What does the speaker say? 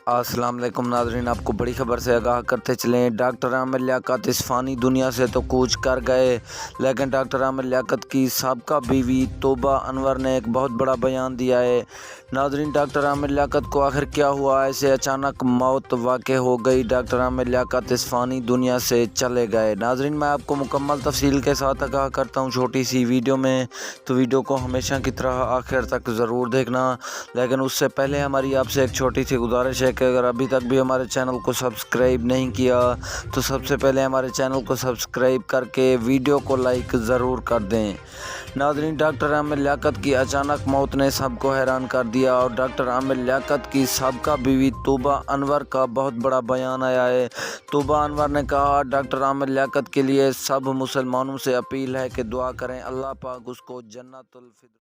अस्सलाम वालेकुम नाज़रीन, आपको बड़ी ख़बर से आगाह करते चलें। डॉक्टर आमिर लियाकत इस फ़ानी दुनिया से तो कूच कर गए, लेकिन डॉक्टर आमिर लियाकत की साबका बीवी तोबा अनवर ने एक बहुत बड़ा बयान दिया है। नाज़रीन, डॉक्टर आमिर लियाकत को आखिर क्या हुआ, ऐसे अचानक मौत वाक़ हो गई। डॉक्टर आमिर लियाकत इस फ़ानी दुनिया से चले गए। नाज़रीन, मैं आपको मुकम्मल तफसील के साथ आगाह करता हूँ छोटी सी वीडियो में, तो वीडियो को हमेशा की तरह आखिर तक ज़रूर देखना। लेकिन उससे पहले हमारी आपसे एक छोटी सी गुजारिश है कि अगर अभी तक भी हमारे चैनल को सब्सक्राइब नहीं किया तो सबसे पहले हमारे चैनल को सब्सक्राइब करके वीडियो को लाइक ज़रूर कर दें। नाज़रीन, डॉक्टर आमिर लियाकत की अचानक मौत ने सबको हैरान कर दिया और डॉक्टर आमिर लियाकत की साबका बीवी तोबा अनवर का बहुत बड़ा बयान आया है। तोबा अनवर ने कहा, डॉक्टर आमिर लियाकत के लिए सब मुसलमानों से अपील है कि दुआ करें, अल्लाह पाक उसको जन्नतुल फिरदौस